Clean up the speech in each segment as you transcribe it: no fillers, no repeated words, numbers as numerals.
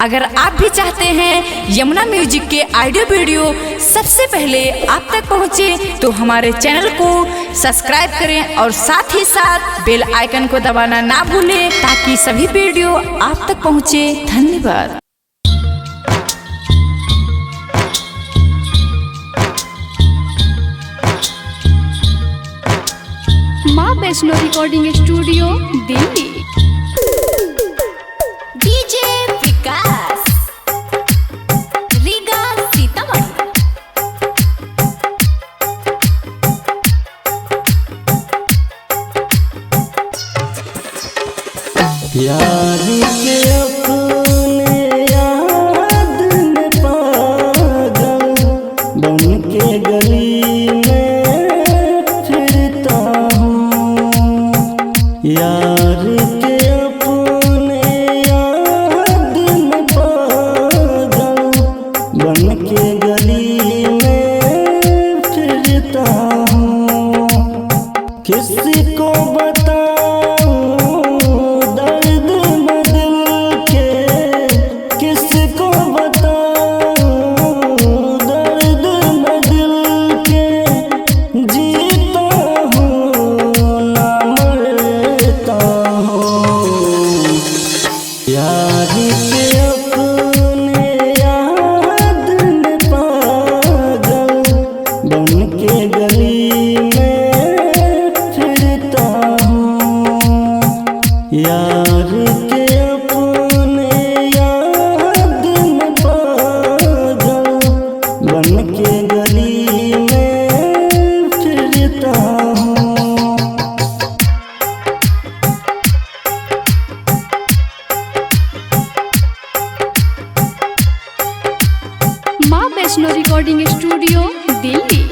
अगर आप भी चाहते हैं यमुना म्यूजिक के ऑडियो वीडियो सबसे पहले आप तक पहुंचे, तो हमारे चैनल को सब्सक्राइब करें और साथ ही साथ बेल आइकन को दबाना ना भूलें, ताकि सभी वीडियो आप तक पहुंचे। धन्यवाद। माँ Vaishno recording studio Delhi. DJ Vikas Riga Sitamarhi. यार के अपने याद में पागल बन के गली में फिरता हूँ। यार के अपने याद में पागल बन के गली में फिरता हूँ। किसी को यार के अपने याद में पागल बन के गली में फिरता हूँ। यार के अपने याद में पागल बन के गली में फिरता हूँ। माँ वैष्णो रिकॉर्डिंग स्टूडियो दिल्ली।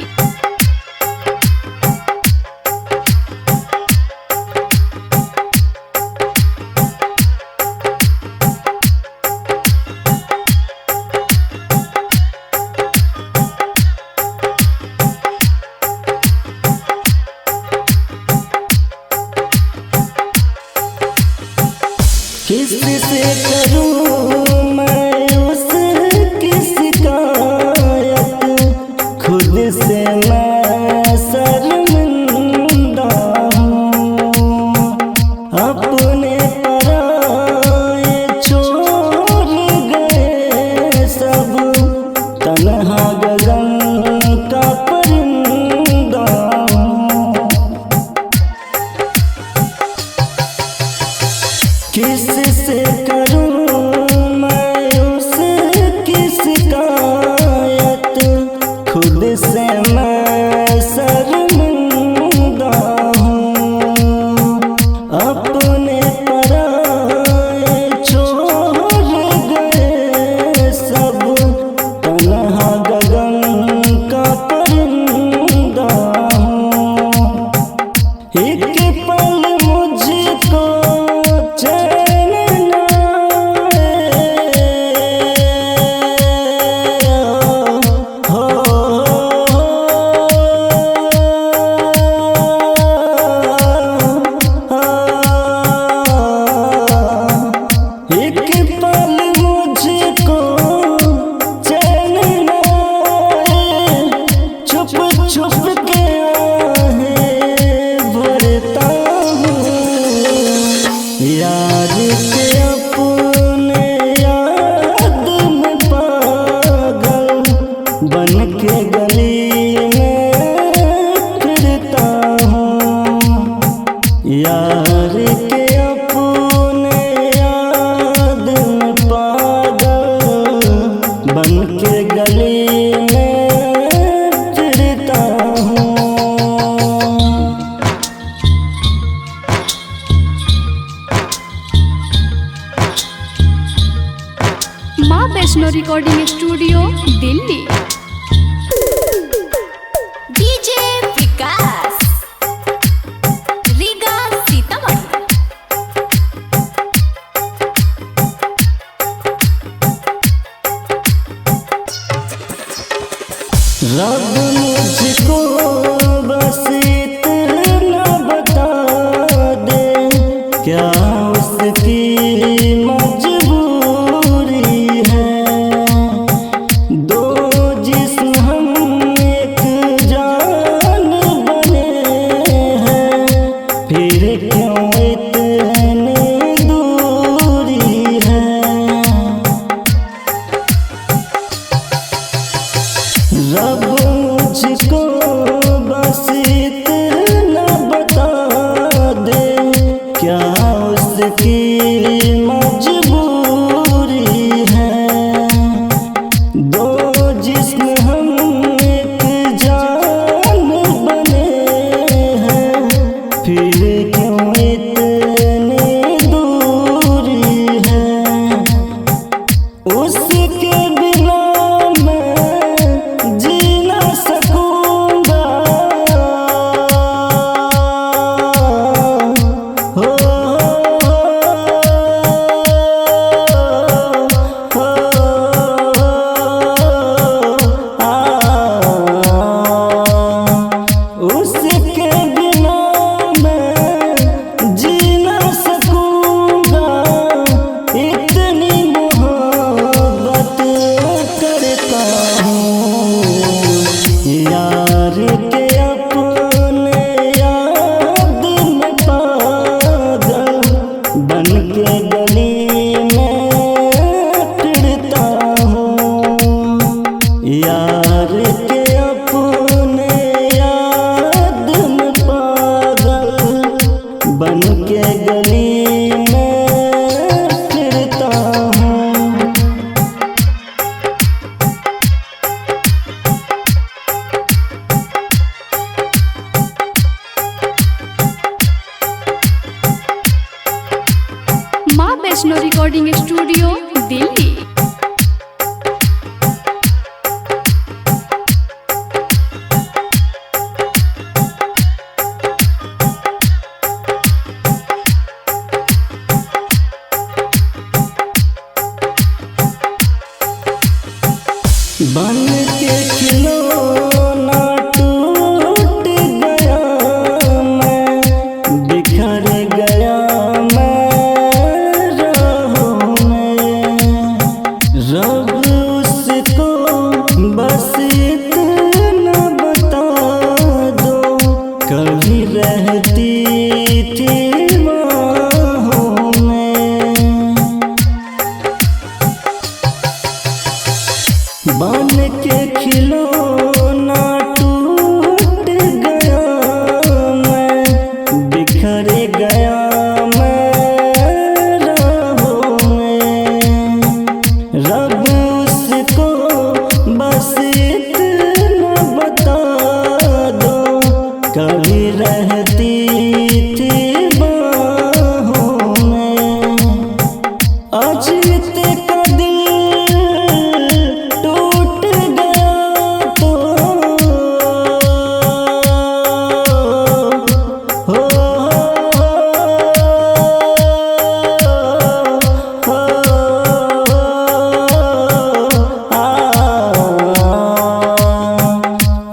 किससे करूं मैं उसकी शिकायत, खुद से मैं शर्मिंदा हूँ। अपने पराए छोड़ गए सब, तन्हा गगन का परिंदा हूँ। किससे करूं मैं उसकी शिकायत, खुद से मैं शर्मिंदा हूँ। अपने पराए छोड़ गए सब, तन्हा गगन का परिंदा हूँ। एक पल मुझको यार के अपने याद में पागल बन के गली में फिरता हूँ। यार के अपने याद में पागल बन के गली में फिरता हूँ। माँ Vaishno recording studio Delhi. DJ Vikas Riga Sitamarhi. रब मुझको बस इतना बता दे, क्या उसकी मजबूरी बन के खिलौना टूट गया मैं, बिखर गया मैं राहों में। रब उसको बस इतना बता दो, कभी रहती थी बाहों में। बन के खिलौना टूट गया मैं, बिखर गया मैं राहों में। रब उसको बस इतना बता दो, कभी रहती थी बाहों में। अजीत का दिल टूट गया तो हो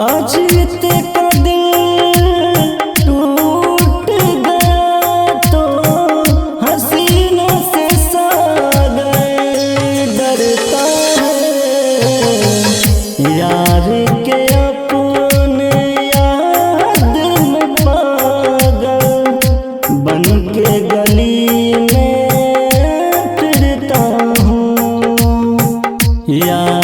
अजीत का दिल टूट गया तो हसीनों से सागर डरता है। यार के अपने याद में पागल बन के गली में फिरता हूँ। यार